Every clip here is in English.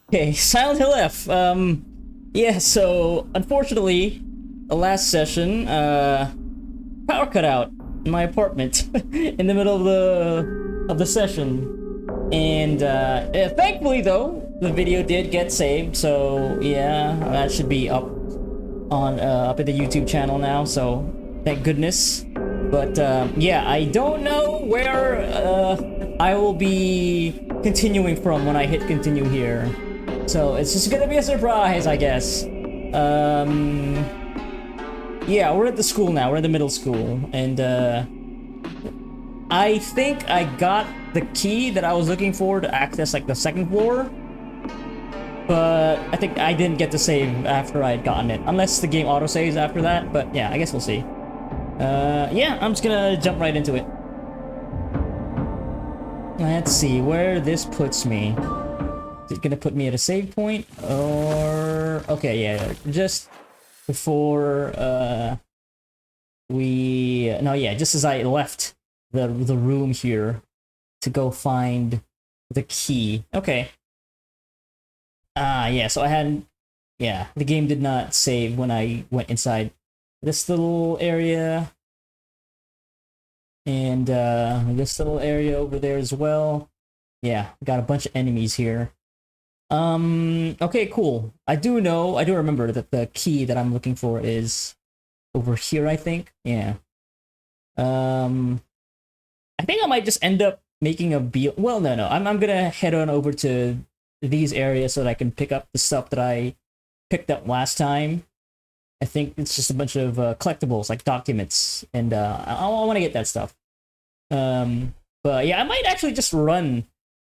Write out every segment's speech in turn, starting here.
Okay, Silent Hill F. Yeah. So unfortunately, the last session, power cut out in my apartment in the middle of the session, and thankfully though, the video did get saved. So yeah, that should be up at the YouTube channel now. So thank goodness. But yeah, I don't know where I will be continuing from when I hit continue here. So it's just gonna be a surprise, I guess. Um, yeah, we're at the school now. We're in the middle school, and I think I got the key that I was looking for to access like the second floor. But I think I didn't get to save after I had gotten it, unless the game auto saves after that. But yeah, I guess we'll see. Yeah, I'm just gonna jump right into it. Let's see where this puts me. Is it gonna put me at a save point or okay? Yeah, just before we no yeah, just as I left the room here to go find the key. Okay. Yeah. So I had yeah, the game did not save when I went inside this little area and this little area over there as well. Yeah, got a bunch of enemies here. Okay, cool. I do remember that the key that I'm looking for is over here, I think. Yeah. Um, I think I might just end up making a well, no, no. I'm gonna head on over to these areas so that I can pick up the stuff that I picked up last time. I think it's just a bunch of collectibles, like documents, and I want to get that stuff. But yeah, I might actually just run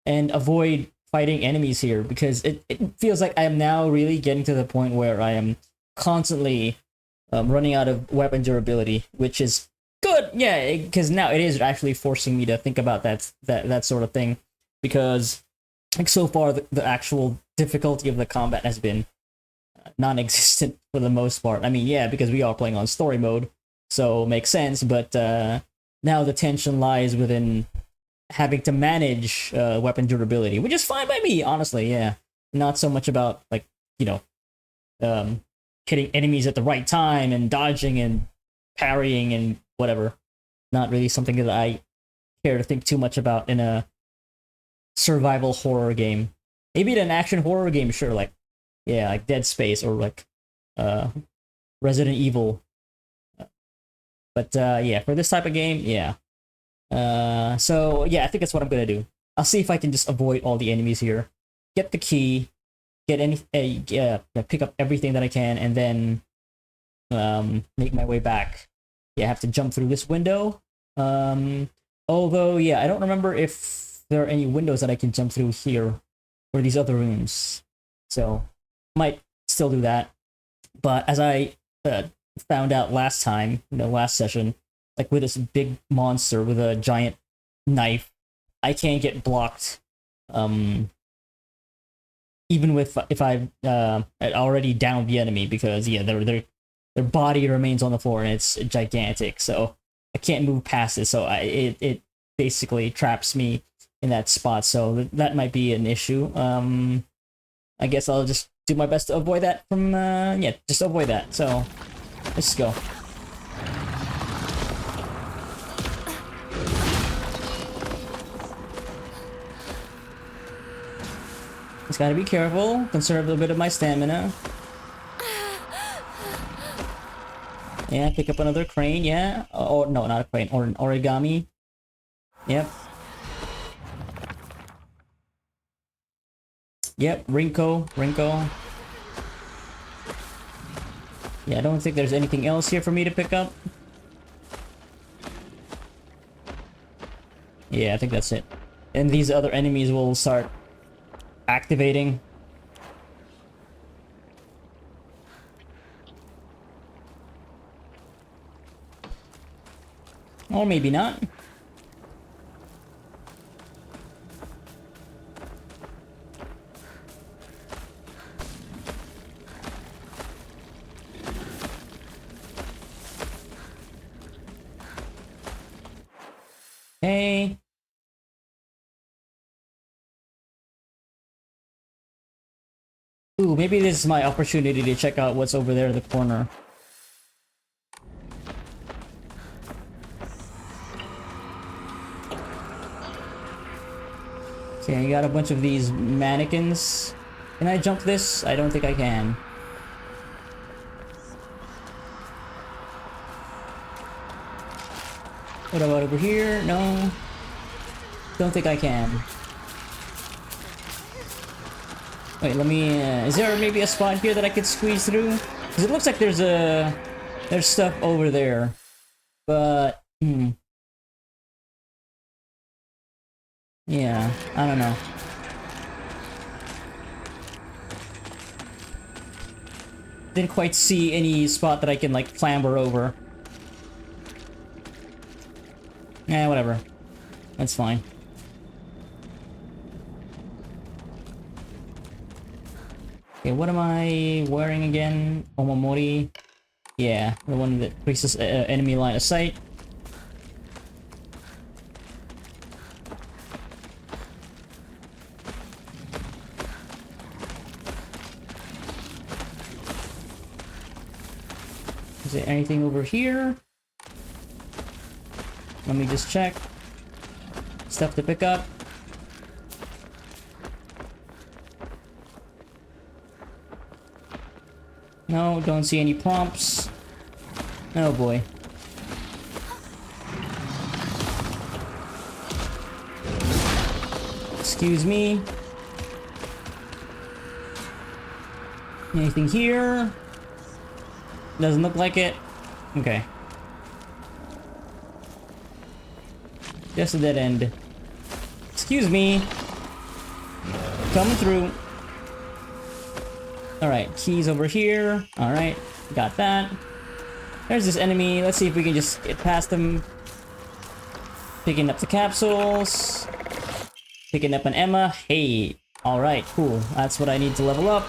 and avoid fighting enemies here because it feels like I am now really getting to the point where I am constantly running out of weapon durability, which is good. Yeah, because now it is actually forcing me to think about that sort of thing because like so far the actual difficulty of the combat has been non-existent for the most part. I mean, yeah, because we are playing on story mode, so it makes sense. But now the tension lies within having to manage weapon durability, which is fine by me, honestly. Yeah, not so much about like you know um, hitting enemies at the right time and dodging and parrying and whatever. Not really something that I care to think too much about in a survival horror game. Maybe in an action horror game, sure, like yeah, like Dead Space or like uh, Resident Evil. But yeah, for this type of game, yeah. So yeah, I think that's what I'm gonna do. I'll see if I can just avoid all the enemies here, get the key, get any, pick up everything that I can, and then make my way back. Yeah, I have to jump through this window. Although yeah, I don't remember if there are any windows that I can jump through here or these other rooms. So might still do that. But as I found out last time, last session, like with this big monster with a giant knife, I can't get blocked. Even with if I've already downed the enemy because yeah, their body remains on the floor and it's gigantic, so I can't move past it. So it basically traps me in that spot. So that might be an issue. I guess I'll just do my best to avoid that from yeah, just avoid that. So let's go. Just gotta be careful, conserve a little bit of my stamina. Yeah, pick up another crane, yeah. Or no, not a crane, or an origami. Yep. Yep, Rinko. Yeah, I don't think there's anything else here for me to pick up. Yeah, I think that's it. And these other enemies will start activating. Or maybe not. Hey. Ooh, maybe this is my opportunity to check out what's over there in the corner. Okay, I got a bunch of these mannequins. Can I jump this? I don't think I can. What about over here? No. Don't think I can. Wait, let me, is there maybe a spot here that I could squeeze through? Because it looks like there's stuff over there. But, yeah, I don't know. Didn't quite see any spot that I can, like, clamber over. Eh, whatever. That's fine. Okay, what am I wearing again? Omamori. Yeah, the one that increases enemy line of sight. Is there anything over here? Let me just check. Stuff to pick up. No, don't see any prompts. Oh boy. Excuse me. Anything here? Doesn't look like it. Okay. Just a dead end. Excuse me. Coming through. Alright, keys over here. Alright, got that. There's this enemy. Let's see if we can just get past them. Picking up the capsules. Picking up an Emma. Hey. Alright, cool. That's what I need to level up.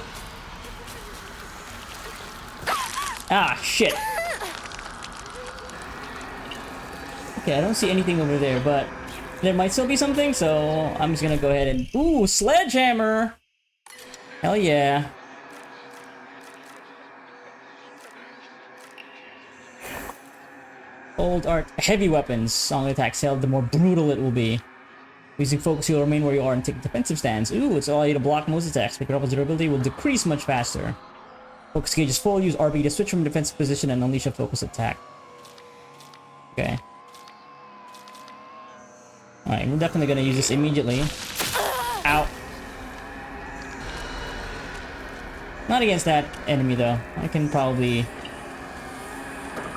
Ah, shit. Okay, I don't see anything over there, but there might still be something, so I'm just gonna go ahead and... Ooh, sledgehammer! Hell yeah. Old art. Heavy weapons. On attacks held, the more brutal it will be. Using focus, you'll remain where you are and take defensive stance. Ooh, it's all you to block most attacks, but your opponent's durability will decrease much faster. Focus gauge is full. Use RB to switch from defensive position and unleash a focus attack. Okay. Alright, we're definitely gonna use this immediately. Ow. Not against that enemy, though. I can probably...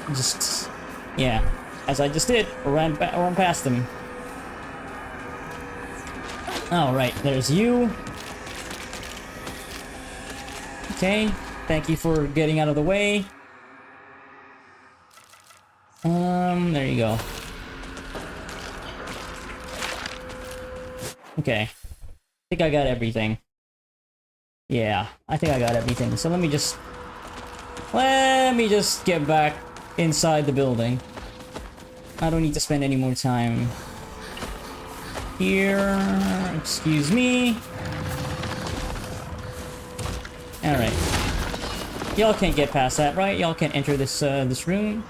just... yeah. As I just did. Run past them. Alright, there's you. Okay. Thank you for getting out of the way. There you go. Okay. I think I got everything. Yeah, I think I got everything. So let me just get back inside the building. I don't need to spend any more time here. Excuse me. Alright. Y'all can't get past that, right? Y'all can't enter this this room.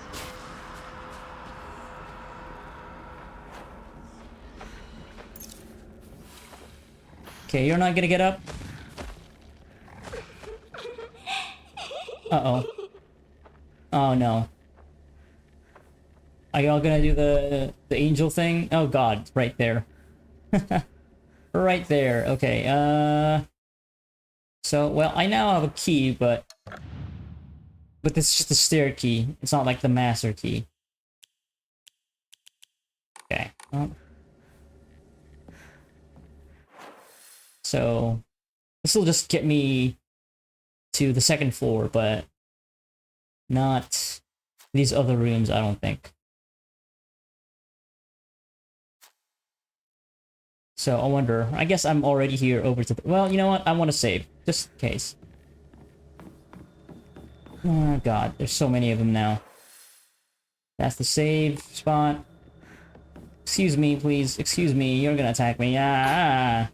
Okay, you're not gonna get up? Uh-oh. Oh no. Are y'all gonna do the angel thing? Oh god, right there. Right there. Okay, so, well, I now have a key, but this is just a stair key. It's not like the master key. Okay. Well. So, this will just get me to the second floor, but not these other rooms, I don't think. So, I wonder. I guess I'm already here over to the... Well, you know what? I want to save, just in case. Oh god, there's so many of them now. That's the save spot. Excuse me, please. Excuse me, you're gonna attack me. Ah!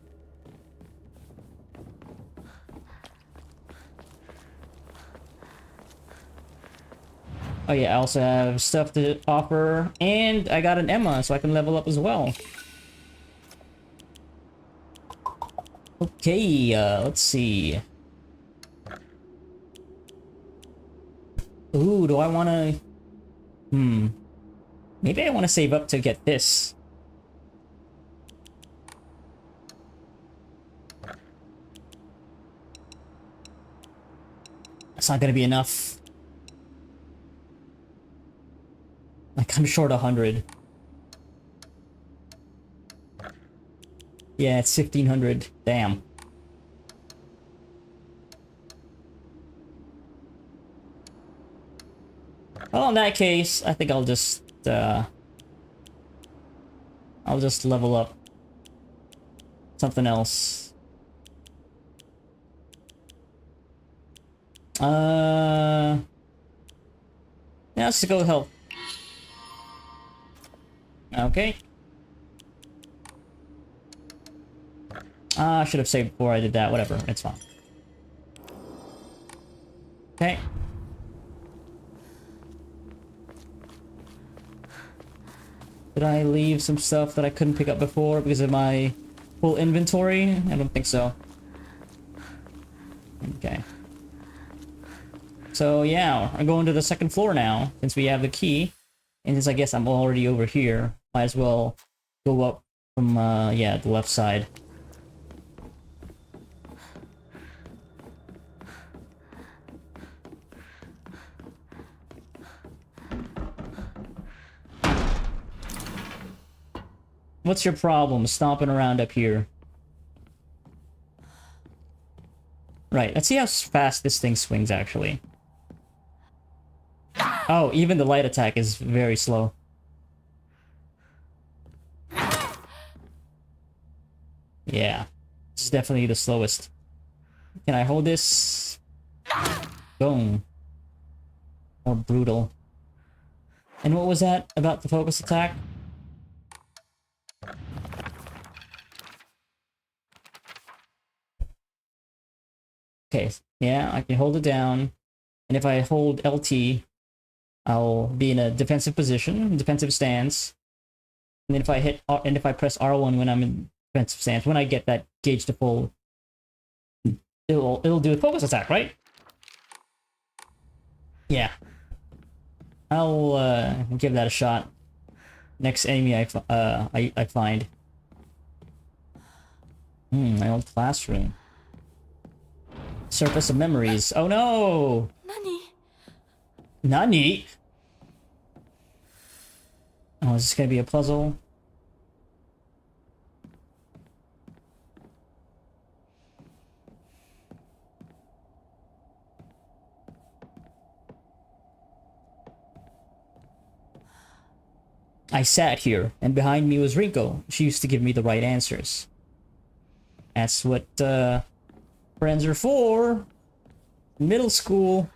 Oh yeah, I also have stuff to offer, and I got an Emma, so I can level up as well. Okay, let's see. Ooh, do I want to... Maybe I want to save up to get this. That's not going to be enough. Like, I'm short 100. Yeah, it's 1,500. Damn. Well, in that case, I think I'll just level up something else. Yeah, let's go help. Okay. I should have saved before I did that. Whatever, it's fine. Okay. Did I leave some stuff that I couldn't pick up before because of my full inventory? I don't think so. Okay. So yeah, I'm going to the second floor now, since we have the key. And since I guess I'm already over here, might as well go up from, yeah, the left side. What's your problem stomping around up here? Right, let's see how fast this thing swings, actually. Oh, even the light attack is very slow. Yeah, this is definitely the slowest. Can I hold this? Boom. More brutal. And what was that about the focus attack? Okay, yeah, I can hold it down. And if I hold LT, I'll be in a defensive position, defensive stance. And then if I hit R, and if I press R1 when I'm in defensive stance, when I get that gauge to full, it'll do a focus attack, right? Yeah. I'll give that a shot. Next enemy I find. My old classroom. Surface of memories. Oh no! Nani? Oh, is this gonna be a puzzle? I sat here, and behind me was Rinko. She used to give me the right answers. That's what, friends are for. Middle school.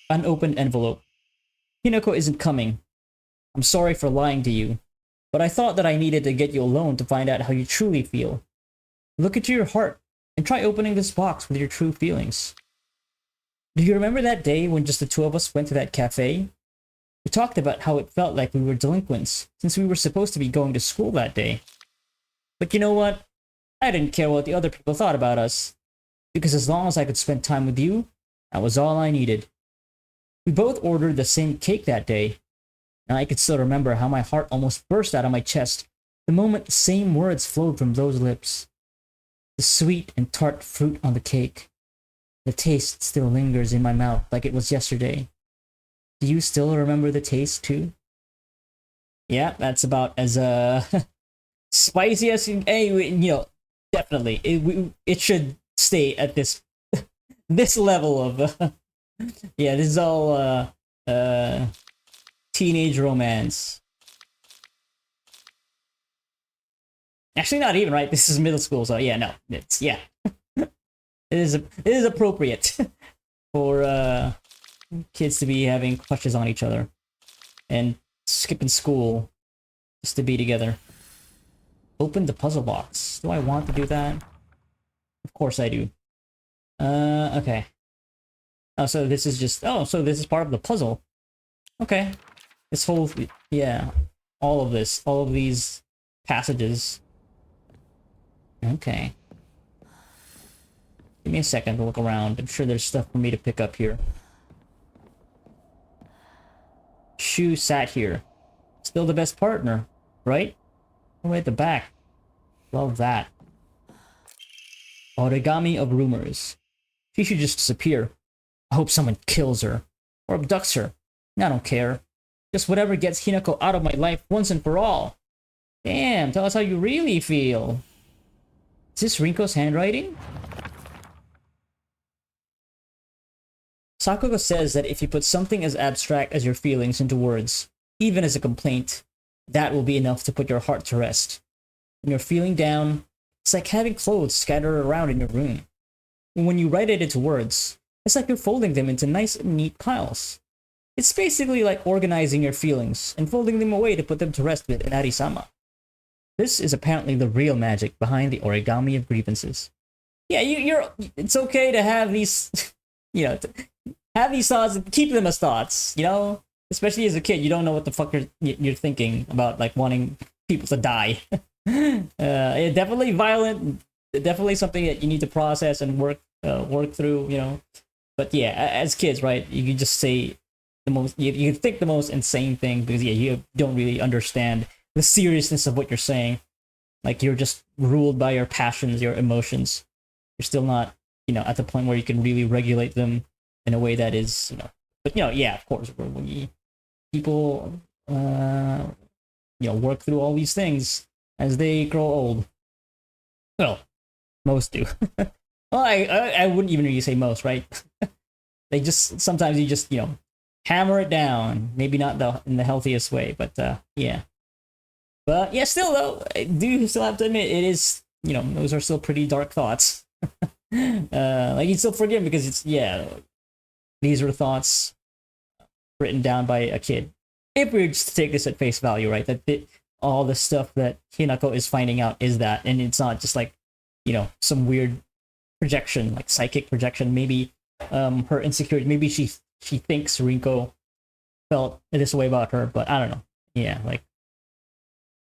Unopened envelope. Hinako isn't coming. I'm sorry for lying to you, but I thought that I needed to get you alone to find out how you truly feel. Look into your heart, and try opening this box with your true feelings. Do you remember that day when just the two of us went to that cafe? We talked about how it felt like we were delinquents, since we were supposed to be going to school that day. But you know what? I didn't care what the other people thought about us, because as long as I could spend time with you, that was all I needed. We both ordered the same cake that day, and I could still remember how my heart almost burst out of my chest the moment the same words flowed from those lips. The sweet and tart fruit on the cake. The taste still lingers in my mouth like it was yesterday. Do you still remember the taste too? Yeah, that's about as spicy as anyway. You know, definitely it should stay at this this level of yeah. This is all teenage romance. Actually, not even, right? This is middle school, so yeah, no, it's yeah. It is appropriate for kids to be having crushes on each other and skipping school just to be together. Open the puzzle box. Do I want to do that? Of course I do. Okay. Oh, so this is just... Oh, so this is part of the puzzle. Okay. This whole... Yeah. All of this. All of these passages. Okay. Give me a second to look around. I'm sure there's stuff for me to pick up here. Shu sat here. Still the best partner, right? All the way at the back. Love that. Origami of rumors. She should just disappear. I hope someone kills her. Or abducts her. I don't care. Just whatever gets Hinako out of my life once and for all. Damn, tell us how you really feel. Is this Rinko's handwriting? Sakuga says that if you put something as abstract as your feelings into words, even as a complaint, that will be enough to put your heart to rest. When you're feeling down, it's like having clothes scattered around in your room. And when you write it into words, it's like you're folding them into nice, neat piles. It's basically like organizing your feelings and folding them away to put them to rest with in Arisama. This is apparently the real magic behind the origami of grievances. Yeah, it's okay to have these, have these thoughts, keep them as thoughts, Especially as a kid, you don't know what the fuck you're thinking about, like wanting people to die. Definitely violent, definitely something that you need to process and work through, But yeah, as kids, right, you can just say the most, you think the most insane thing because you don't really understand the seriousness of what you're saying. Like you're just ruled by your passions, your emotions. You're still not, at the point where you can really regulate them in a way that is, But yeah, of course, when people, work through all these things as they grow old. Well, most do. Well, I wouldn't even really say most, right? They just sometimes you just hammer it down. Maybe not in the healthiest way, but yeah. But yeah, still though, I do still have to admit it is those are still pretty dark thoughts. Like you still forgive because it's these are thoughts written down by a kid. If we just take this at face value, right? That all the stuff that Hinako is finding out is that, and it's not just like some weird projection, like psychic projection. Maybe her insecurity. Maybe she thinks Rinko felt this way about her, but I don't know. Yeah, like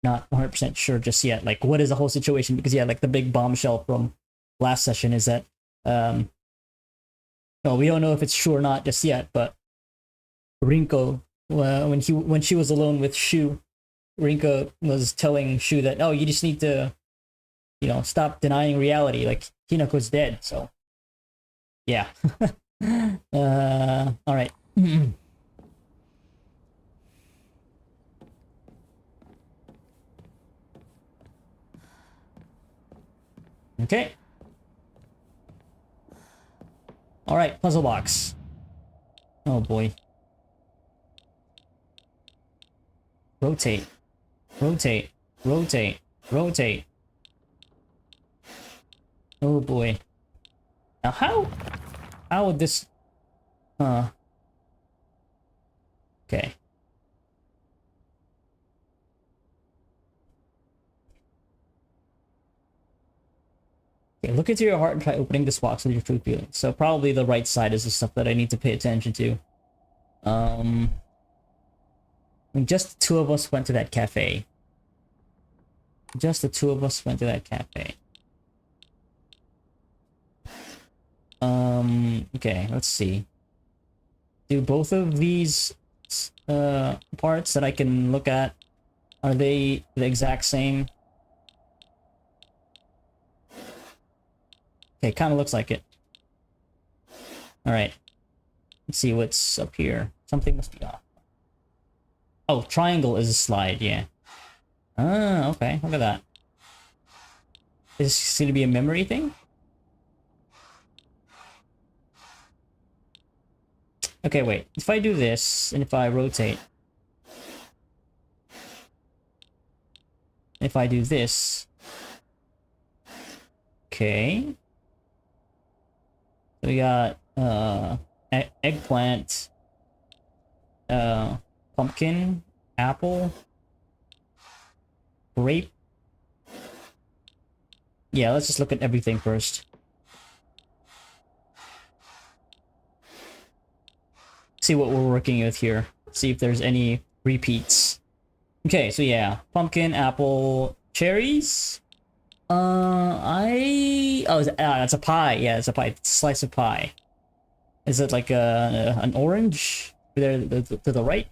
not 100% sure just yet. Like what is the whole situation? Because like the big bombshell from last session is that no, we don't know if it's true or not just yet. But Rinko, when she was alone with Shu, Rinko was telling Shu that you just need to stop denying reality. Like Hinako's dead, so yeah. All right. Okay. All right, puzzle box. Oh boy. Rotate. Rotate. Rotate. Rotate. Oh boy. Now how would this okay. Okay, look into your heart and try opening this box with your true feelings. So probably the right side is the stuff that I need to pay attention to. I mean, just the two of us went to that cafe. Just the two of us went to that cafe. Okay, let's see. Do both of these parts that I can look at, are they the exact same? Okay, kind of looks like it. Alright. Let's see what's up here. Something must be off. Oh, triangle is a slide, yeah. Ah, okay, look at that. Is this going to be a memory thing? Okay, wait. If I do this, and if I rotate... If I do this... Okay... So we got, eggplant, pumpkin, apple, grape. Yeah, let's just look at everything first. see what we're working with here. See if there's any repeats. Okay, so yeah, pumpkin, apple, cherries. That's a pie. Yeah, it's a pie. It's a slice of pie. Is it like an orange? There to the right.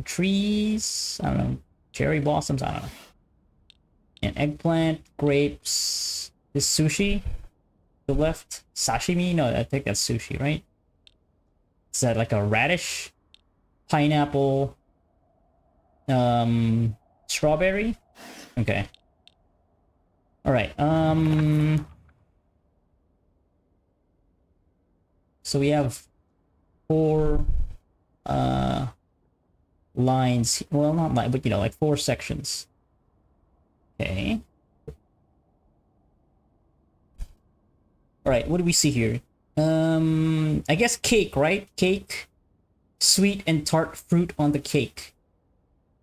Trees. I don't know. Cherry blossoms. I don't know. An eggplant, grapes. This sushi. The left, sashimi. No, I think that's sushi, right? Is that like a radish? Pineapple. Strawberry. Okay. All right. So we have 4 lines. Well, not line, but you know, like 4 sections. Okay. All right. What do we see here? I guess cake, right? Cake, sweet and tart fruit on the cake.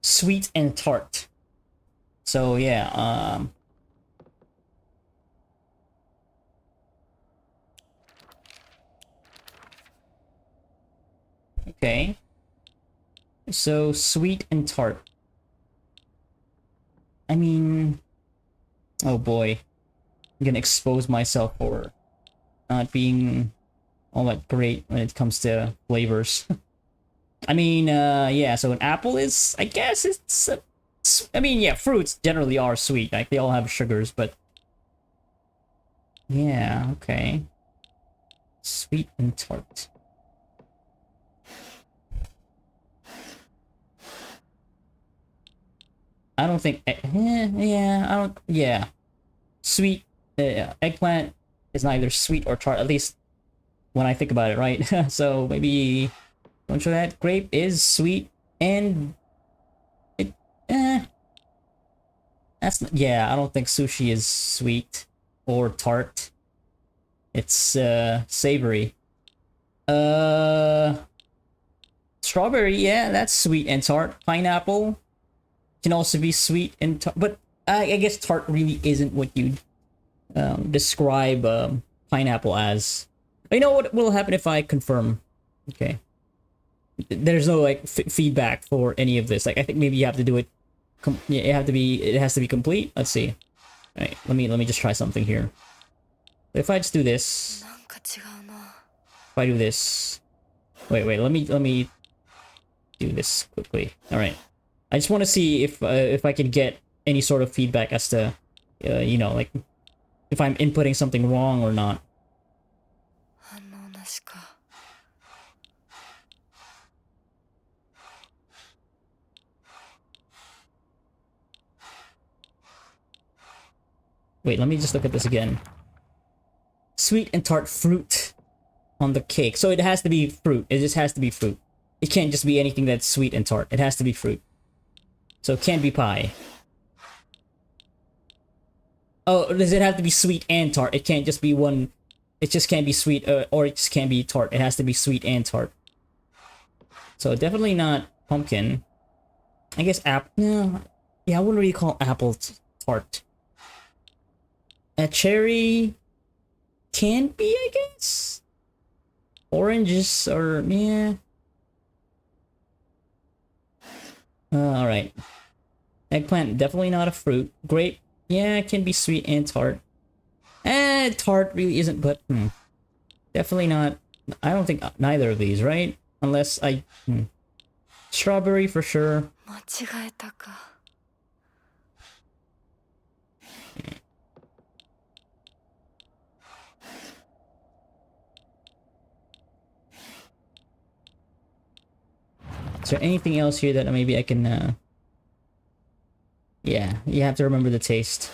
Sweet and tart. So yeah. Okay. So sweet and tart. I mean, oh boy, I'm gonna expose myself for not being all that great when it comes to flavors. I mean, yeah, so an apple is, I guess it's, I mean, yeah, fruits generally are sweet. Like, they all have sugars, but yeah, okay. Sweet and tart. I don't think, yeah, I don't, yeah. Sweet, eggplant is neither sweet or tart, at least when I think about it, right? So maybe, don't show that. Grape is sweet, and it, that's, yeah, I don't think sushi is sweet or tart. It's, savory. Strawberry, yeah, that's sweet and tart. Pineapple can also be sweet and tart, but I guess tart really isn't what you'd describe pineapple as. You know what will happen if I confirm? Okay, there's no like feedback for any of this. Like, I think maybe you have to do it. Yeah, it has to be complete. Let's see. All right, let me just try something here. If I just do this, if I do this, wait, let me do this quickly. All right. I just want to see if I can get any sort of feedback as to, you know, like, if I'm inputting something wrong or not. Wait, let me just look at this again. Sweet and tart fruit on the cake. So it has to be fruit. It just has to be fruit. It can't just be anything that's sweet and tart. It has to be fruit. So it can't be pie. Oh, does it have to be sweet and tart? It can't just be one. It just can't be sweet, or it just can't be tart. It has to be sweet and tart. So definitely not pumpkin. I guess apple. No, yeah, I wouldn't really call apple tart. A cherry can be, I guess. Oranges or yeah. All right. Eggplant, definitely not a fruit. Grape, yeah, it can be sweet and tart. Tart really isn't, but definitely not. I don't think neither of these, right? Unless I... Strawberry for sure. Is there anything else here that maybe I can... Yeah, you have to remember the taste.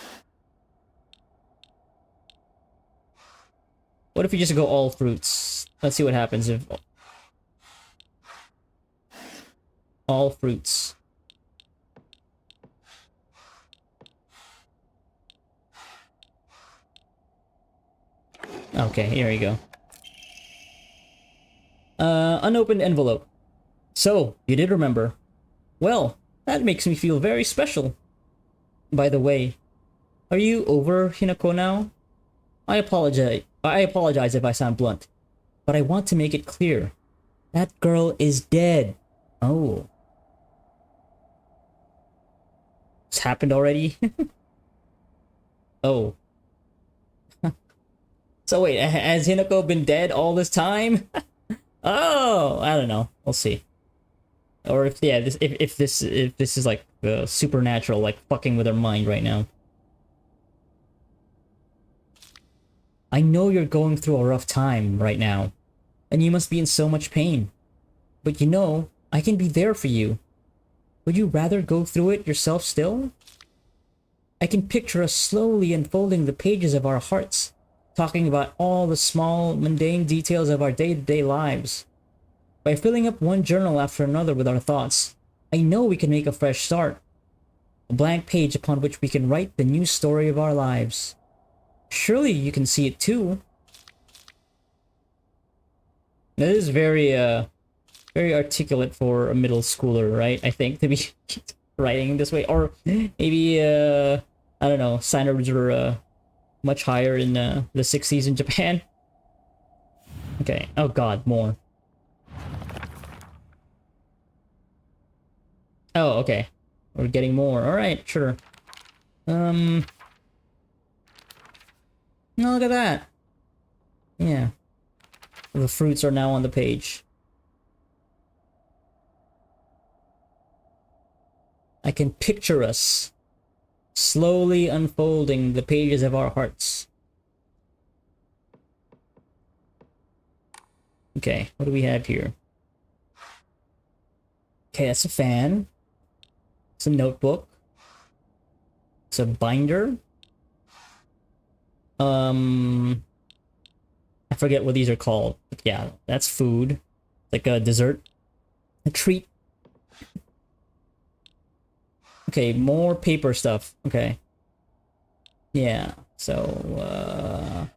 What if you just go all fruits? Let's see what happens if... All fruits. Okay, here we go. Unopened envelope. So, you did remember. Well, that makes me feel very special. By the way, are you over Hinako now? I apologize if I sound blunt. but I want to make it clear. That girl is dead. Oh. It's happened already? Oh. So wait, has Hinako been dead all this time? Oh, I don't know. We'll see. Or if yeah, if this is like supernatural, like fucking with her mind right now. I know you're going through a rough time right now, and you must be in so much pain. But you know, I can be there for you. Would you rather go through it yourself still? I can picture us slowly unfolding the pages of our hearts, talking about all the small, mundane details of our day-to-day lives. By filling up one journal after another with our thoughts, I know we can make a fresh start. A blank page upon which we can write the new story of our lives. Surely you can see it too. That is very, very articulate for a middle schooler, right? I think, to be writing this way. Or maybe, I don't know, standards were, much higher in, the 60s in Japan. Okay, oh god, more. Oh, okay. We're getting more. Alright, sure. Oh, look at that. Yeah. The fruits are now on the page. I can picture us slowly unfolding the pages of our hearts. Okay, what do we have here? Okay, that's a fan. It's a notebook. It's a binder. I forget what these are called. But yeah, that's food. Like a dessert. A treat. Okay, more paper stuff. Okay. Yeah, so,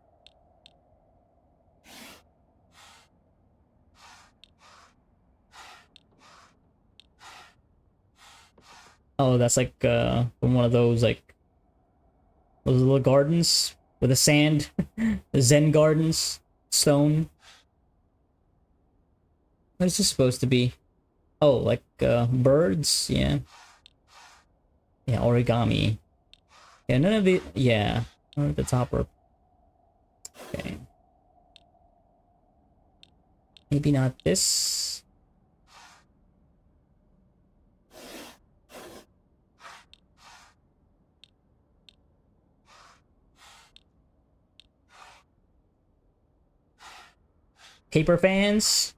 oh, that's like, from one of those, like, those little gardens with the sand. The Zen gardens. Stone. What is this supposed to be? Oh, like, birds? Yeah. Yeah, origami. Yeah, none of the... Yeah. None at the top are... Okay. Maybe not this. Paper fans?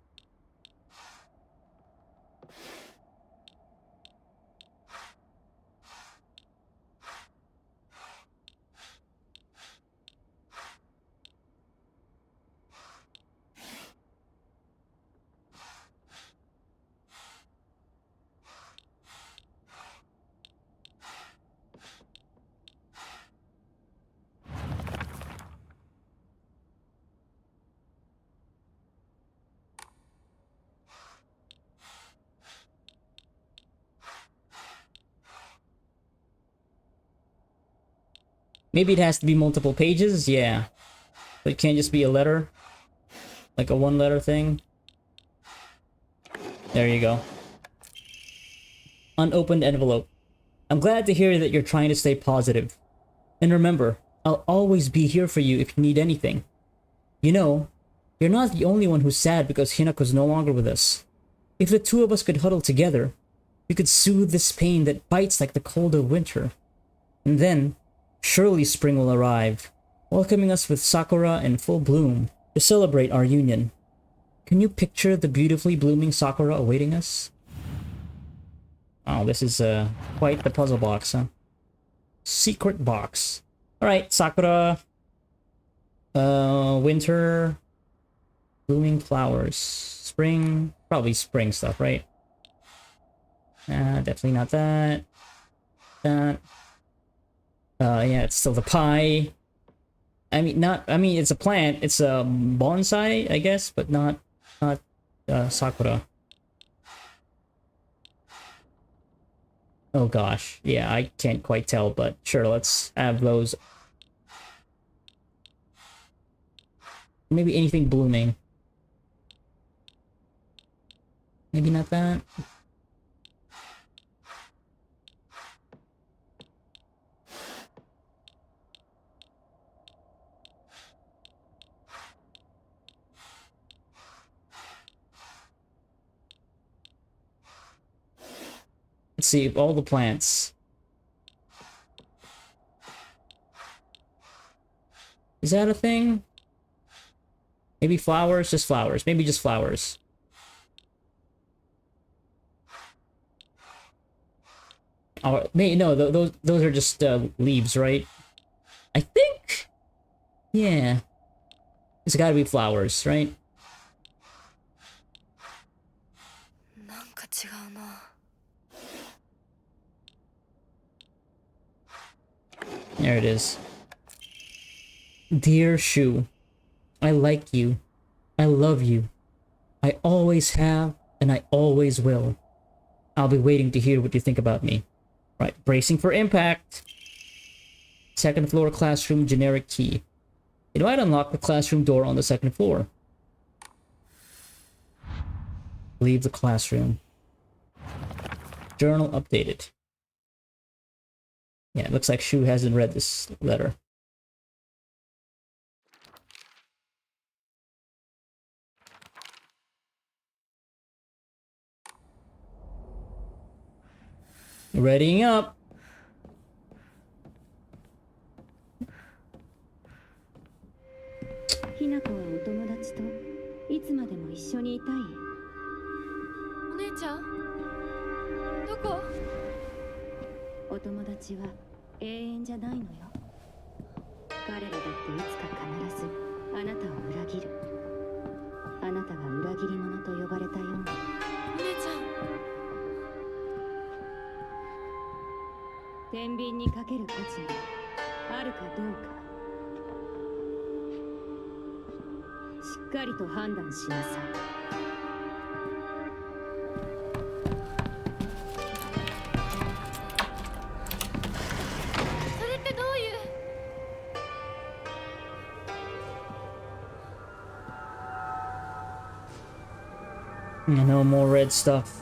Maybe it has to be multiple pages? Yeah. But it can't just be a letter? Like a one-letter thing? There you go. Unopened envelope. I'm glad to hear that you're trying to stay positive. And remember, I'll always be here for you if you need anything. You know, you're not the only one who's sad because Hinako's no longer with us. If the two of us could huddle together, we could soothe this pain that bites like the cold of winter. And then, surely spring will arrive, welcoming us with sakura in full bloom to celebrate our union. Can you picture the beautifully blooming sakura awaiting us? Oh, this is quite the puzzle box, huh? Secret box. Alright, sakura. Winter. Blooming flowers. Spring. Probably spring stuff, right? Definitely not that. That. Yeah, it's still the pie. I mean, it's a plant. It's a bonsai, I guess, but not sakura. Oh gosh, yeah, I can't quite tell, but sure, let's have those. Maybe anything blooming. Maybe not that. Let's see, all the plants. Is that a thing? Maybe flowers? Just flowers. Maybe just flowers. Oh, no, those are just leaves, right? I think. Yeah, it's got to be flowers, right? There it is. Dear Shu, I like you. I love you. I always have, and I always will. I'll be waiting to hear what you think about me. Right, bracing for impact. Second floor classroom generic key. It might unlock the classroom door on the second floor. Leave the classroom. Journal updated. Yeah, it looks like Shu hasn't read this letter. Readying up. Hinako はお友達といつまでも一緒にいたい。お姉ちゃん、どこ？お友達は永遠じゃないのよ。彼らだっていつか必ずあなたを裏切る。あなたが裏切り者と呼ばれたように。お姉ちゃん。天秤にかける価値があるかどうか。しっかりと判断しなさい。それってどういう？ No more red stuff.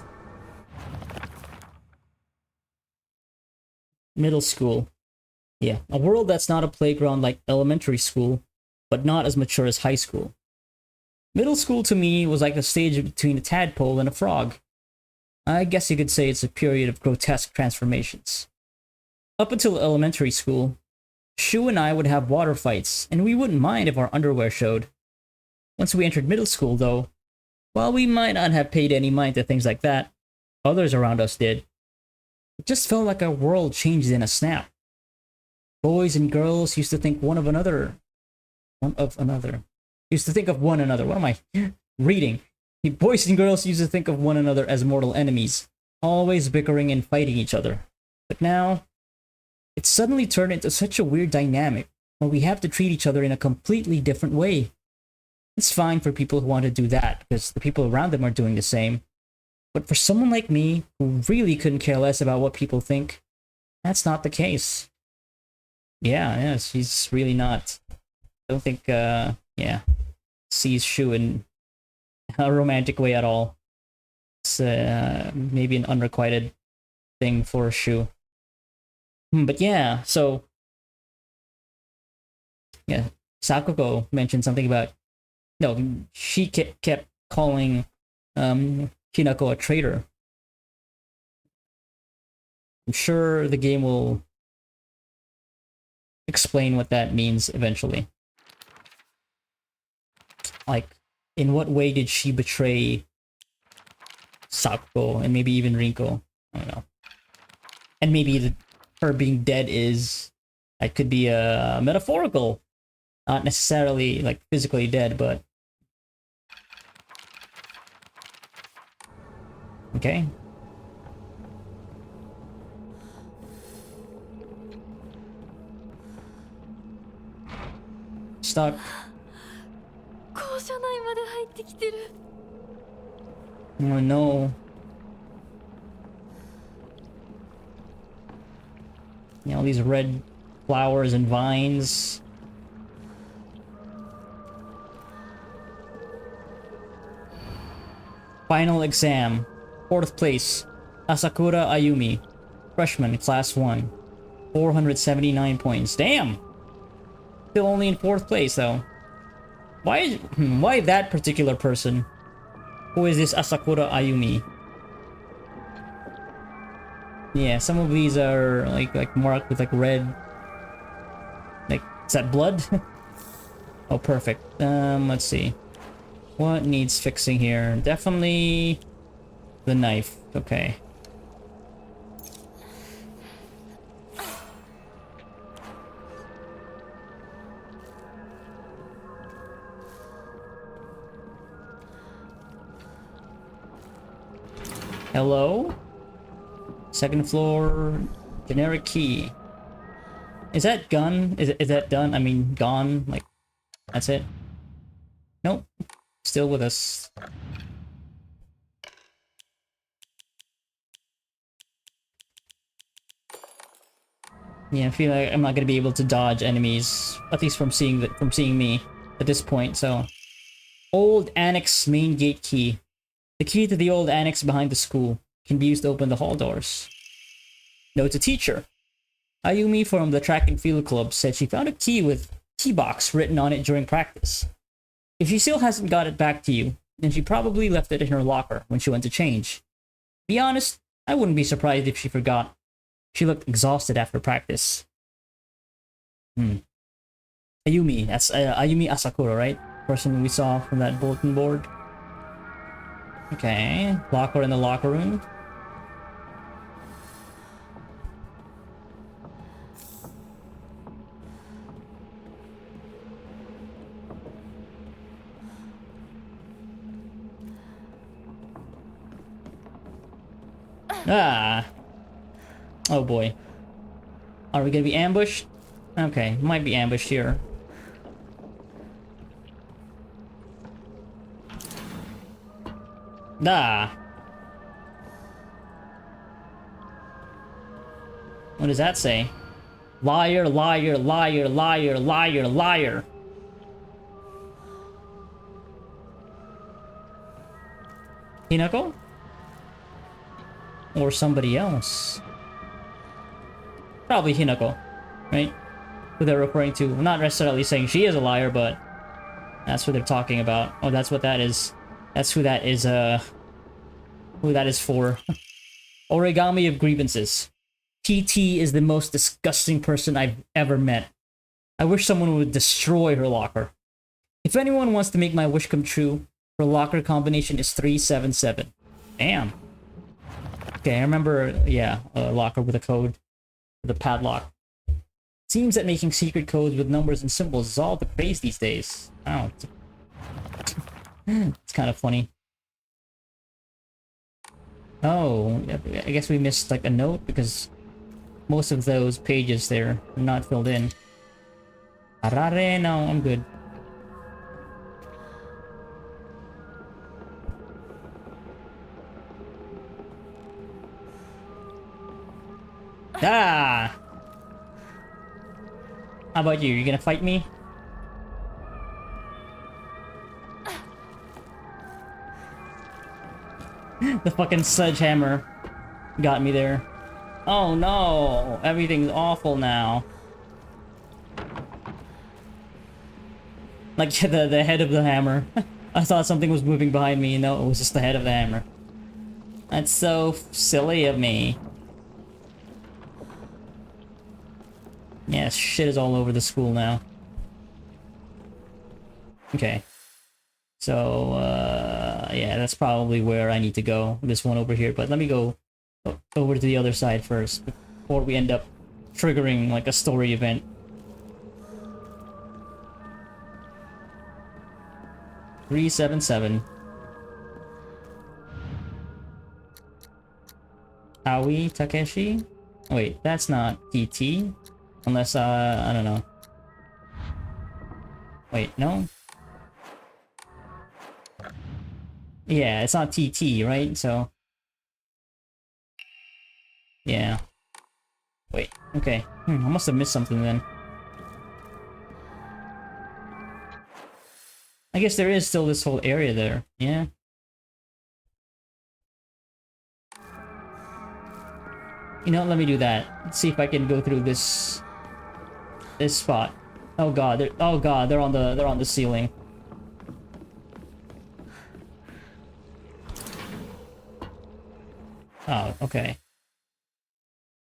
Middle school. Yeah, a world that's not a playground like elementary school, but not as mature as high school. Middle school to me was like a stage between a tadpole and a frog. I guess you could say it's a period of grotesque transformations. Up until elementary school, Shu and I would have water fights, and we wouldn't mind if our underwear showed. Once we entered middle school, though, while we might not have paid any mind to things like that, others around us did. It just felt like our world changed in a snap. Boys and girls used to think one of another. Used to think of one another. What am I reading? Boys and girls used to think of one another as mortal enemies, always bickering and fighting each other. But now, it's suddenly turned into such a weird dynamic where we have to treat each other in a completely different way. It's fine for people who want to do that, because the people around them are doing the same. But for someone like me, who really couldn't care less about what people think, that's not the case. Yeah, she's really not. I don't think, sees Shu in a romantic way at all. It's maybe an unrequited thing for Shu. But yeah, so... Yeah, Sakuko mentioned something about... No, she kept calling Hinako a traitor. I'm sure the game will explain what that means eventually. Like, in what way did she betray Sakuko and maybe even Rinko? I don't know. And maybe her being dead is... It could be metaphorical. Not necessarily, like, physically dead, but... Okay. Stuck. 校舎内まで入ってきてる。Oh no. You know, all these red flowers and vines. Final exam. 4th place. Asakura Ayumi. Freshman, class 1. 479 points. Damn! Still only in 4th place, though. Why that particular person? Who is this Asakura Ayumi? Yeah, some of these are like marked with like red. Like, is that blood? Oh, perfect. Let's see. What needs fixing here? Definitely the knife. Okay. Hello? 2nd floor, generic key. Is that gun? Is that done? I mean, gone? Like, that's it? Nope. Still with us. Yeah, I feel like I'm not gonna be able to dodge enemies, at least from seeing me at this point. So, old annex main gate key. The key to the old annex behind the school can be used to open the hall doors. Note to teacher. Ayumi from the track and field club said she found a key with key box written on it during practice. If she still hasn't got it back to you, then she probably left it in her locker when she went to change. Be honest, I wouldn't be surprised if she forgot. She looked exhausted after practice. Ayumi, that's Ayumi Asakura, right? Person we saw from that bulletin board. Okay, locker in the locker room. Ah! Oh boy. Are we gonna be ambushed? Okay, might be ambushed here. Ah! What does that say? Liar, liar, liar, liar, liar, liar. Hinako? Or somebody else? Probably Hinako, right? Who they're referring to. I'm not necessarily saying she is a liar, but that's what they're talking about. Oh, that's what that is. That's who that is, who that is for. Origami of grievances. TT is the most disgusting person I've ever met. I wish someone would destroy her locker. If anyone wants to make my wish come true, her locker combination is 377. Damn. Okay, I remember, yeah, a locker with a code. The padlock. Seems that making secret codes with numbers and symbols is all the craze these days. Oh, it's kind of funny. Oh, I guess we missed like a note because most of those pages there are not filled in. Arare, no, I'm good. Ah! How about you? You gonna fight me? The fucking sledgehammer got me there. Oh no! Everything's awful now. Like the head of the hammer. I thought something was moving behind me. No, it was just the head of the hammer. That's so silly of me. Yeah, shit is all over the school now. Okay. So, yeah, that's probably where I need to go. This one over here. But let me go over to the other side first before we end up triggering, like, a story event. $377. Aoi Takeshi? Wait, that's not TT. Unless, I don't know. Wait, no? Yeah, it's not TT, right? So... yeah. Wait, okay. I must have missed something then. I guess there is still this whole area there, yeah? You know, let me do that. Let's see if I can go through this spot. Oh god, they're on the ceiling. Oh, okay.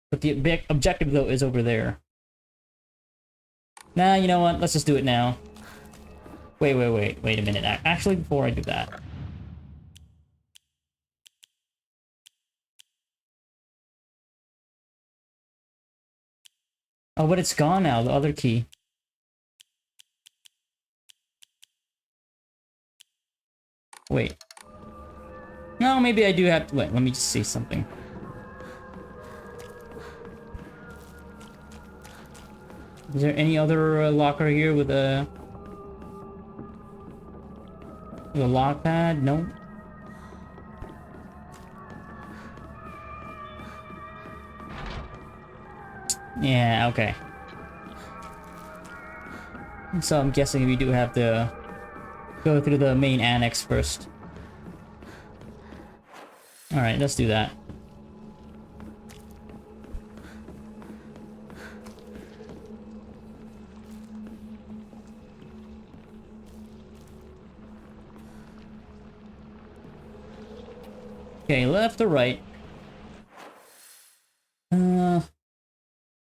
But the objective though is over there. Nah, you know what? Let's just do it now. Wait a minute. Actually, before I do that. Oh, but it's gone now, the other key. Wait. No, maybe I do have to... Wait, let me just see something. Is there any other locker here with a lock pad? No. Yeah, okay. So I'm guessing we do have to go through the main annex first. Alright, let's do that. Okay, left or right?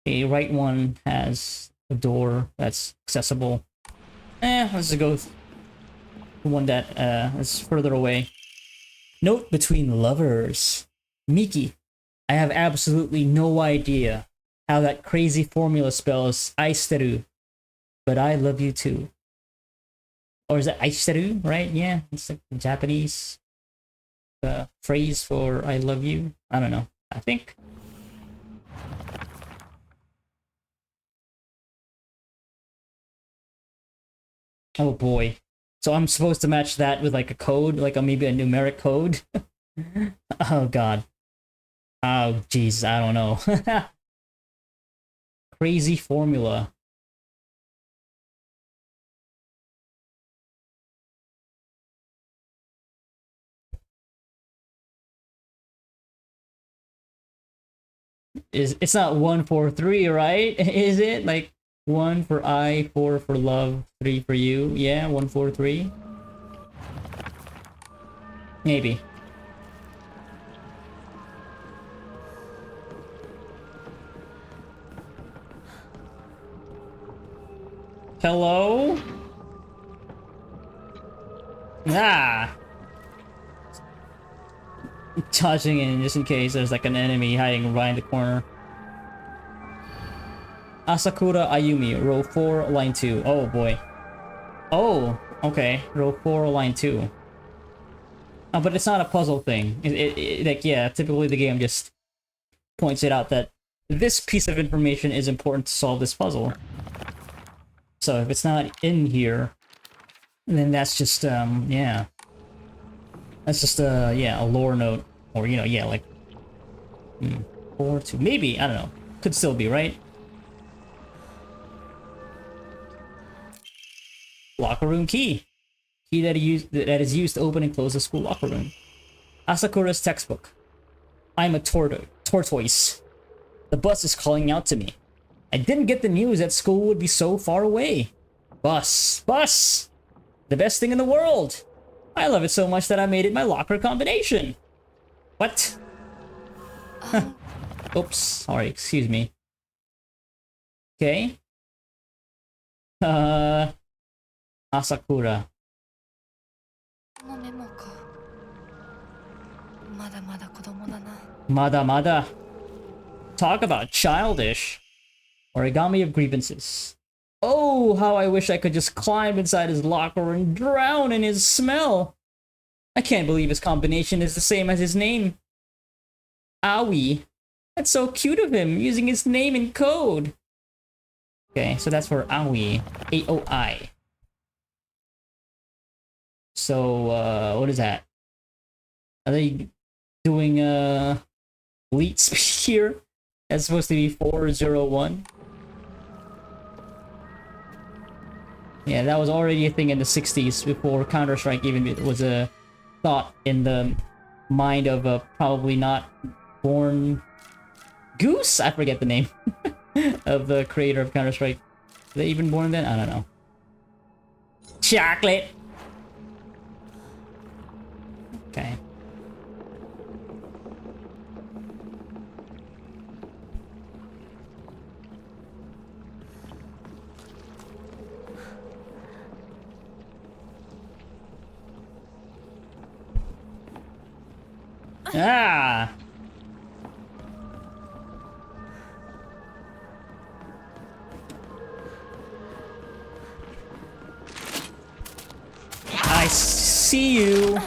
Okay, right one has a door that's accessible. Let's just go with the one that is further away. Note between lovers. Miki, I have absolutely no idea how that crazy formula spells aishiteru, but I love you too. Or is that aishiteru, right? Yeah, it's like the Japanese phrase for I love you. I don't know. I think. Oh boy. So I'm supposed to match that with like a code, like maybe a numeric code? Oh god. Oh jeez, I don't know. Crazy formula. It's not 1 4 3, right? Is it like 1 for I, 4 for love, 3 for you? Yeah, 1 4 3. Maybe. Hello? Ah! Dodging in just in case there's like an enemy hiding right in the corner. Asakura Ayumi, row 4, line 2. Oh boy. Oh, okay. Row 4, line 2. Oh, but it's not a puzzle thing. Like, yeah, typically the game just points it out that this piece of information is important to solve this puzzle. So if it's not in here, then that's just, yeah. That's just, yeah, a lore note. Or, you know, yeah, like... 4, 2... Maybe, I don't know. Could still be, right? Locker room key. Key that is used to open and close the school locker room. Asakura's textbook. I'm a tortoise. The bus is calling out to me. I didn't get the news that school would be so far away. Bus. The best thing in the world. I love it so much that I made it my locker combination. What? Oops. Sorry, excuse me. Okay. Asakura. Mada. Talk about childish. Origami of grievances. Oh, how I wish I could just climb inside his locker and drown in his smell. I can't believe his combination is the same as his name. Aoi. That's so cute of him, using his name in code. Okay, so that's for Aoi. A-O-I. So, what is that? Are they doing, elite speed here? That's supposed to be 401. Yeah, that was already a thing in the 60s before Counter-Strike even was a thought in the mind of a probably not born Goose? I forget the name of the creator of Counter-Strike. Were they even born then? I don't know. Chocolate! Okay. Ah! I see you.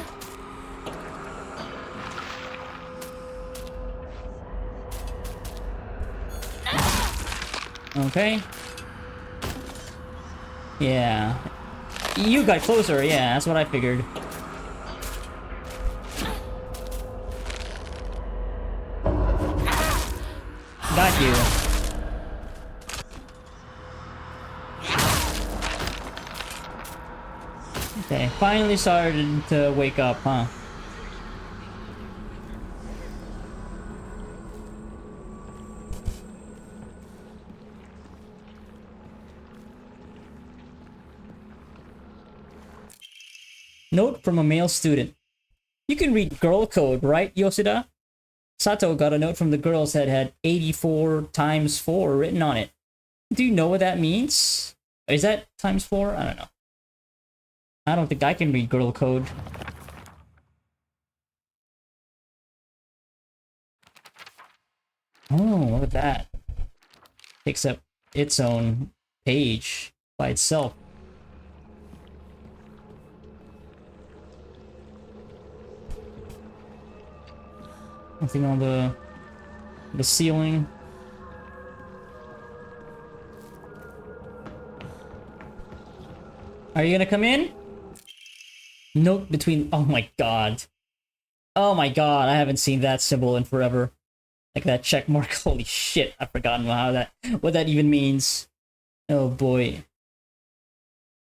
Okay. Yeah. You got closer, yeah, that's what I figured. Got you. Okay, finally started to wake up, huh? Note from a male student. You can read girl code, right, Yoshida? Sato got a note from the girls that had 84 times 4 written on it. Do you know what that means? Is that times 4? I don't know. I don't think I can read girl code. Oh, look at that. Takes up its own page by itself. Nothing on the ceiling. Are you gonna come in? Note between. Oh my god. Oh my god, I haven't seen that symbol in forever. Like that check mark. Holy shit, I've forgotten what that even means. Oh boy.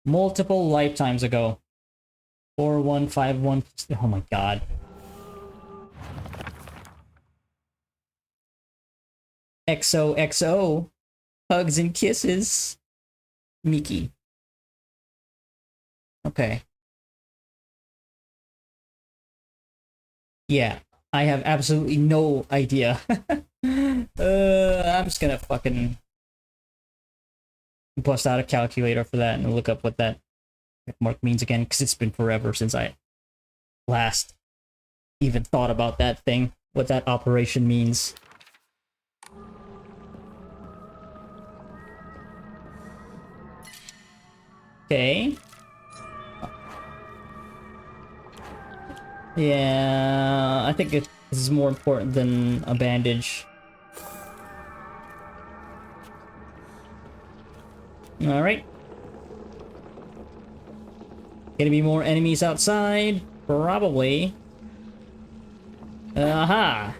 Multiple lifetimes ago. 4151. Oh my god. XOXO. Hugs and kisses. Miki. Okay. Yeah, I have absolutely no idea. I'm just gonna fucking bust out a calculator for that and look up what that mark means again, because it's been forever since I last even thought about that thing, what that operation means. Okay. Yeah, I think this is more important than a bandage. Alright. Gonna be more enemies outside? Probably. Aha!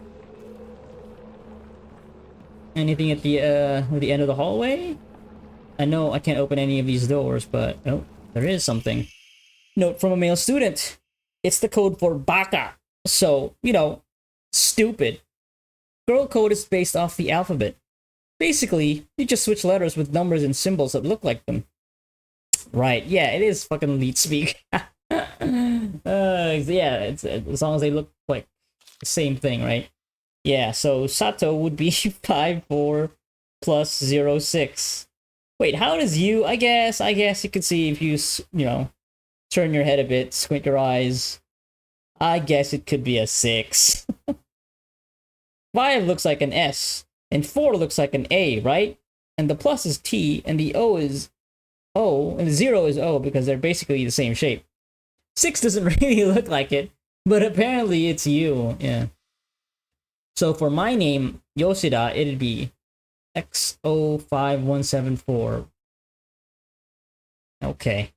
Anything at the end of the hallway? I know I can't open any of these doors, but oh, there is something. Note from a male student. It's the code for baka. So, you know, stupid. Girl code is based off the alphabet. Basically, you just switch letters with numbers and symbols that look like them. Right, yeah, it is fucking leet speak. Yeah, it's as long as they look like the same thing, right? Yeah, so Sato would be 54 plus 06. Wait, how does you... I guess you could see if you, you know, turn your head a bit, squint your eyes. I guess it could be a 6. 5 looks like an S, and 4 looks like an A, right? And the plus is T, and the O is O, and the 0 is O, because they're basically the same shape. 6 doesn't really look like it, but apparently it's you, yeah. So for my name, Yoshida, it'd be XO5174. Okay.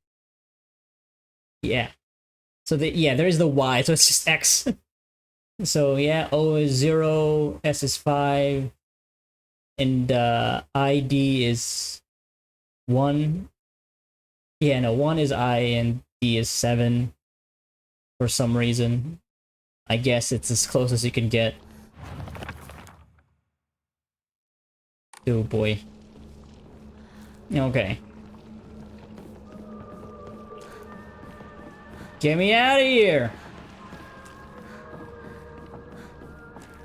Yeah. So there is the Y, so it's just X. So yeah, O is 0, S is 5, and ID is 1. Yeah, no, 1 is I and D is 7 for some reason. I guess it's as close as you can get. Oh boy. Okay. Get me out of here!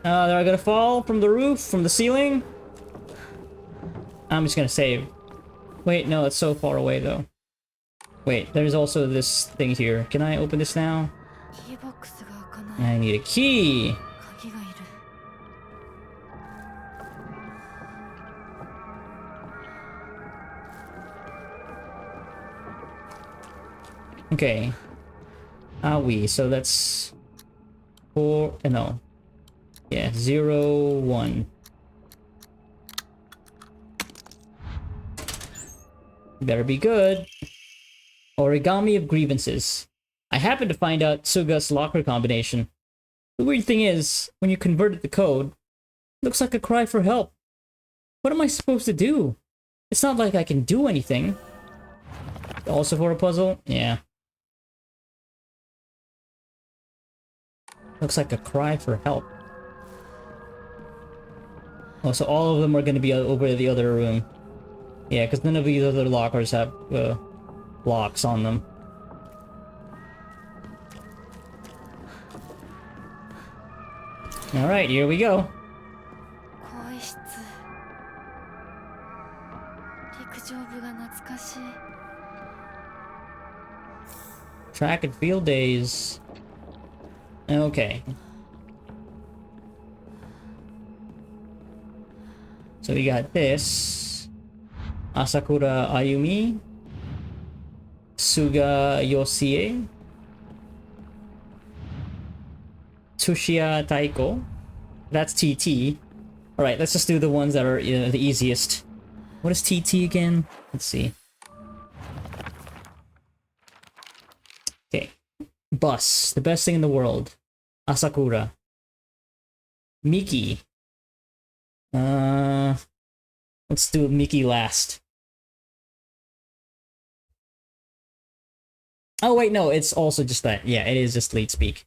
Are I gonna fall from the roof, from the ceiling? I'm just gonna save. Wait, no, it's so far away though. Wait, there's also this thing here. Can I open this now? キーボックスが開かない I need a key. 鍵がいる Okay. So that's 4, no. Yeah, 0, 1. Better be good. Origami of grievances. I happened to find out Suga's locker combination. The weird thing is, when you converted the code, it looks like a cry for help. What am I supposed to do? It's not like I can do anything. Also for a puzzle? Yeah. Looks like a cry for help. Oh, so all of them are going to be over the other room. Yeah, because none of these other lockers have locks on them. Alright, here we go. 更衣室陸上部が懐かしい Track and field days. Okay. So we got this. Asakura Ayumi. Suga Yosie. Tsuchiya Taiko. That's TT. Alright, let's just do the ones that are the easiest. What is TT again? Let's see. Okay. Bus. The best thing in the world. Asakura. Miki. Let's do Miki last. Oh wait, no, it's also just that. Yeah, it is just lead speak.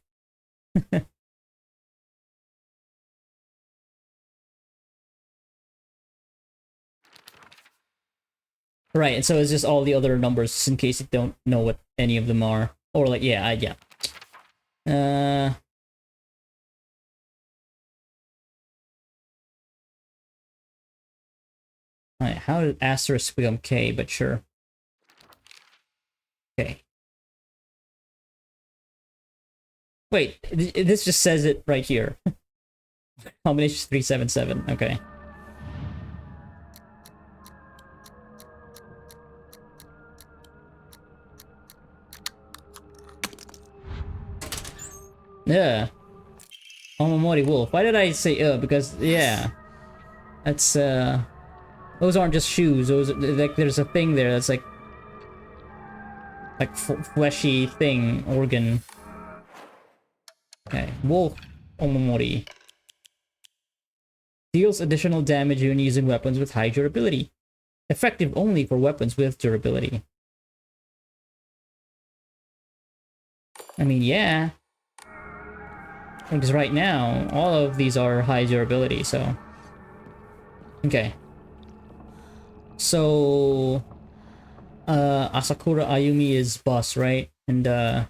Right, and so it's just all the other numbers, just in case you don't know what any of them are. Or like, yeah, yeah. Alright, how did asterisk become K, but sure. Okay. Wait, this just says it right here. Combination 377, okay. Yeah. Omamori Wolf. Why did I say because yeah. That's those aren't just shoes. Those like there's a thing there that's like fleshy thing, organ. Okay. Wolf Omamori. Deals additional damage when using weapons with high durability. Effective only for weapons with durability. I mean, yeah. Because right now, all of these are high durability, so... Okay. So... Asakura Ayumi is boss, right? And, Ugh.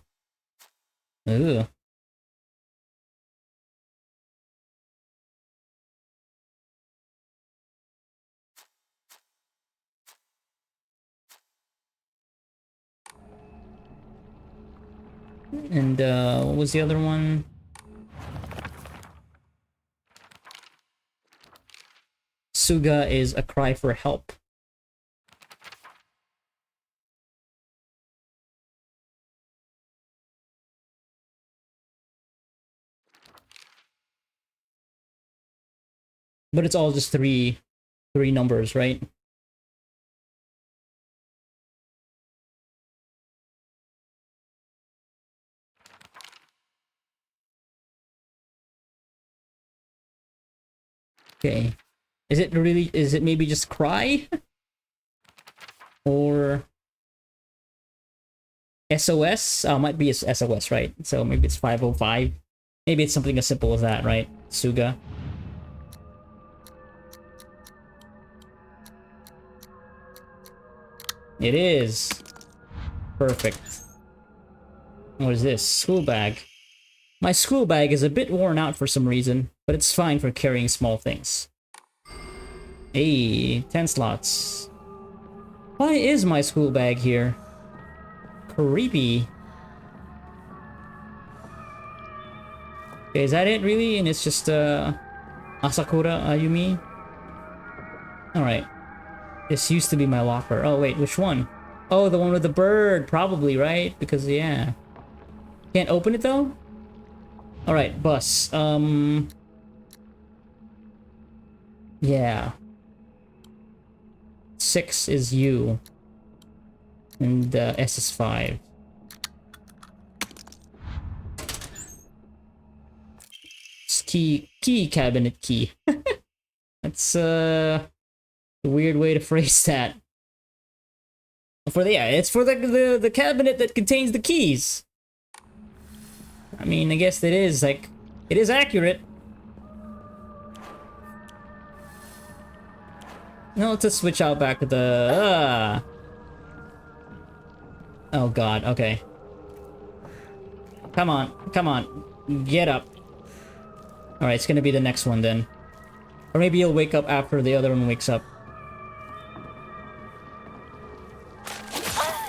And, what was the other one? Suga is a cry for help. But it's all just three numbers, right? Okay. Is it maybe just cry? Or SOS? Might be SOS, right? So maybe it's 505. Maybe it's something as simple as that, right? Suga. It is. Perfect. What is this? School bag. My school bag is a bit worn out for some reason, but it's fine for carrying small things. Hey, 10 slots. Why is my school bag here? Creepy. Okay, is that it really? And it's just Asakura Ayumi? Alright. This used to be my locker. Oh wait, which one? Oh, the one with the bird, probably, right? Because yeah. Can't open it though? Alright, bus. Yeah. 6 is you. And S is 5. It's key cabinet key. That's a weird way to phrase that. It's for the cabinet that contains the keys. I mean, I guess it is accurate. No, let's just switch out back to the... Oh god, okay. Come on, get up. Alright, it's gonna be the next one then. Or maybe you'll wake up after the other one wakes up.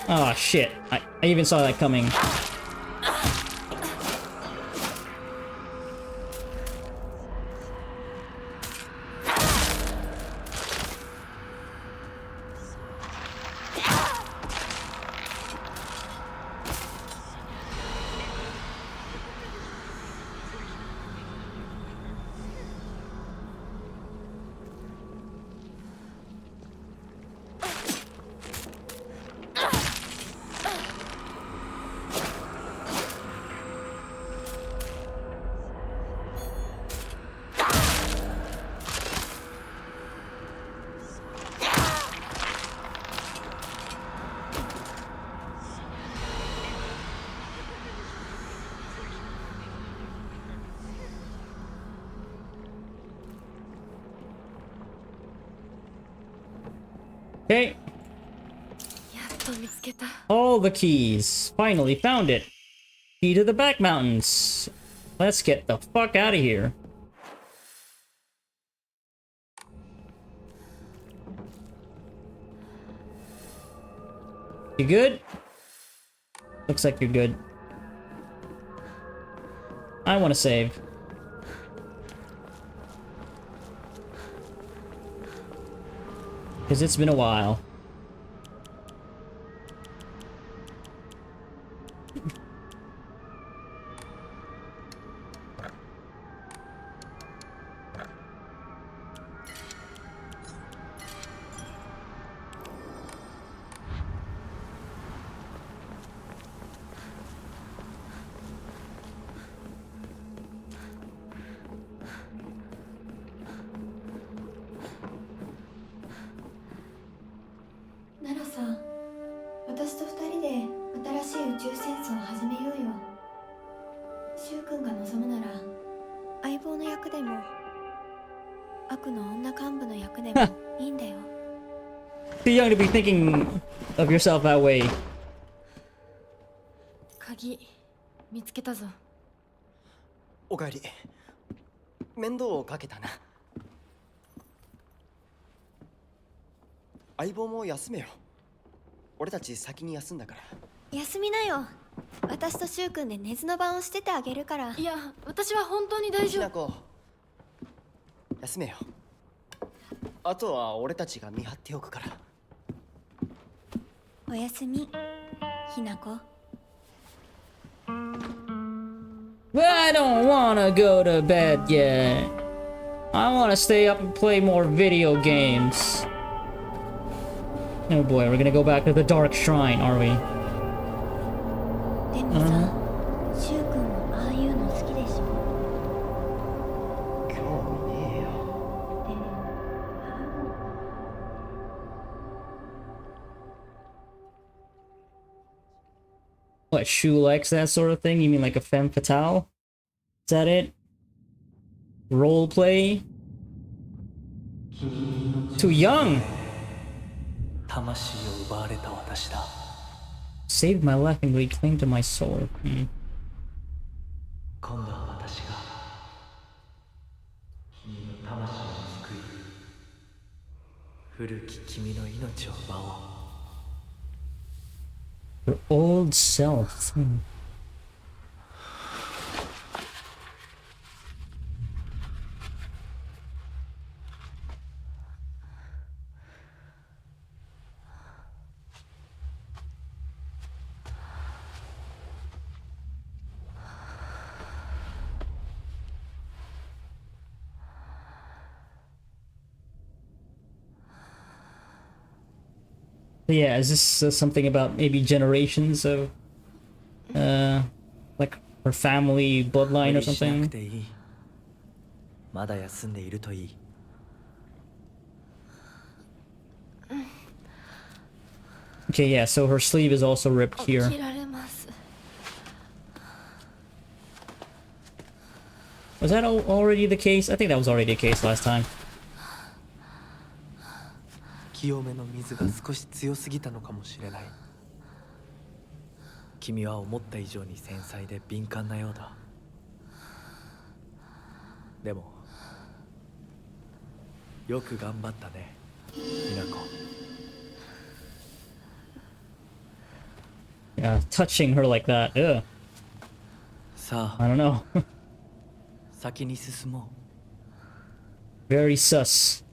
Oh shit, I even saw that coming. Okay. やっと見つけた。 All the keys. Finally found it. Key to the back mountains. Let's get the fuck out of here. You good? Looks like you're good. I want to save. Because it's been a while. Too young to be thinking of yourself that way. 鍵見つけたぞ。おかえり。面倒をかけたな。相棒も休めよ。俺たち先に休んだから。休みなよ。私とシュウ君で寝ずの番をしててあげるから。いや、私は本当に大丈夫。ひなこ、休めよ。あとは俺たちが見張っておくから。おやすみ、ひなこ。I don't wanna go to bed yet. I wanna stay up and play more video games. Oh boy, we're gonna go back to the Dark Shrine, are we? でもさ、シュウ君もああいうの好きでしょ。興味ねえよ。 What, Shu likes that sort of thing? You mean like a femme fatale? Is that it? Role play? Too young! 魂を奪われた私だ。 Saved my life and reclaimed my soul. 今度は私が君の魂を救い、古き君の命を奪おう。 Your old self. Yeah, is this something about maybe generations of, like her family bloodline 無 or 理しなく something? ていい。まだ休んでいるといい。 Okay, yeah, so her sleeve is also ripped 起 here. きられます。 Was that already the case? I think that was already the case last time. 清めの水が少し強すぎたのかもしれない。君は思った以上に繊細で敏感なようだ。でもよく頑張ったね、美奈子。 Yeah, touching her like that. Ugh. さ I あ don't know. 先に進もう。 Very sus.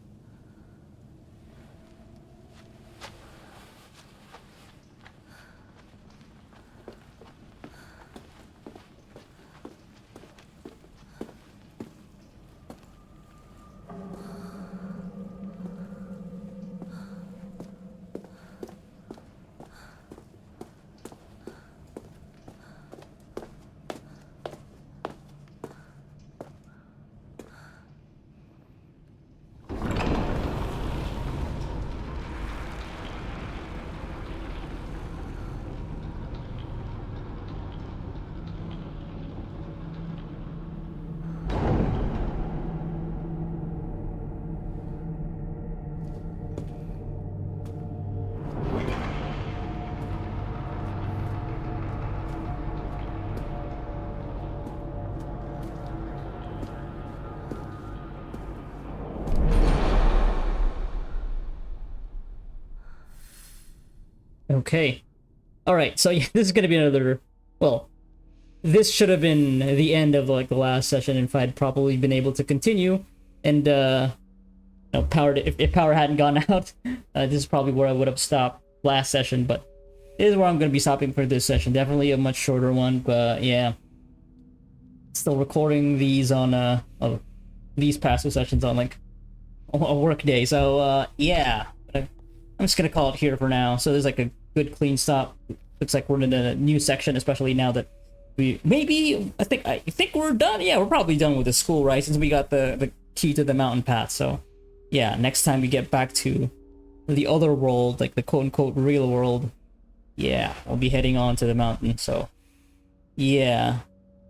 Okay. Alright, so yeah, this is gonna be another... Well, this should have been the end of, like, the last session if I'd probably been able to continue. And, you know, if power hadn't gone out, this is probably where I would have stopped last session, but this is where I'm gonna be stopping for this session. Definitely a much shorter one, but yeah. Still recording these on, these past two sessions on, like, a work day, so, yeah. I'm just gonna call it here for now. So there's like a good clean stop. Looks like we're in a new section, especially now that we I think we're done. Yeah, we're probably done with the school, right? Since we got the key to the mountain path. So yeah, next time we get back to the other world, like the quote-unquote real world, yeah, I'll be heading on to the mountain. So yeah,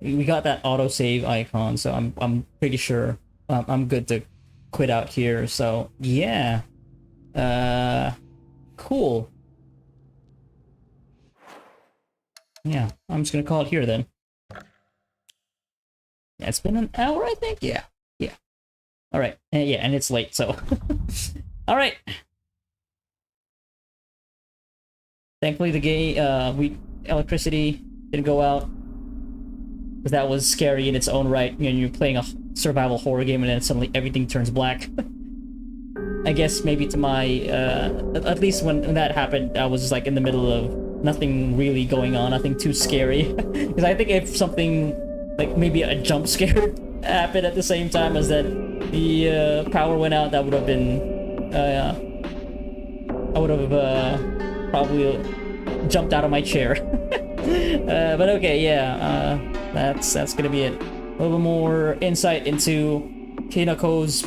we got that autosave icon, so I'm pretty sure I'm good to quit out here. So yeah. Cool. Yeah, I'm just gonna call it here then. Yeah, it's been an hour, I think. Yeah. All right. Yeah, and it's late, so. All right. Thankfully, the electricity didn't go out, because that was scary in its own right. You know, you're playing a survival horror game and then suddenly everything turns black. I guess maybe to my, at least when that happened, I was just like in the middle of nothing really going on, nothing too scary. Because I think if something, like maybe a jump scare happened at the same time as that the power went out, that would have been, I would have probably jumped out of my chair. But okay, yeah, that's gonna be it. A little more insight into Hinako's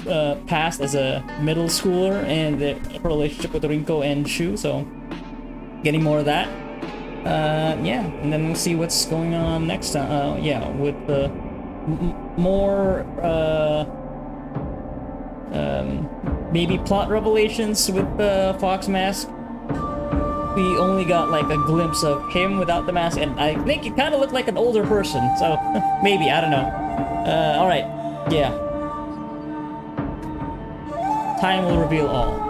past as a middle schooler and the relationship with Rinko and Shu, so getting more of that. Yeah, and then we'll see what's going on next time. Yeah, with the more maybe plot revelations with Fox Mask we only got like a glimpse of him without the mask, and I think he kind of looked like an older person, so maybe, I don't know. Alright, yeah. Time will reveal all.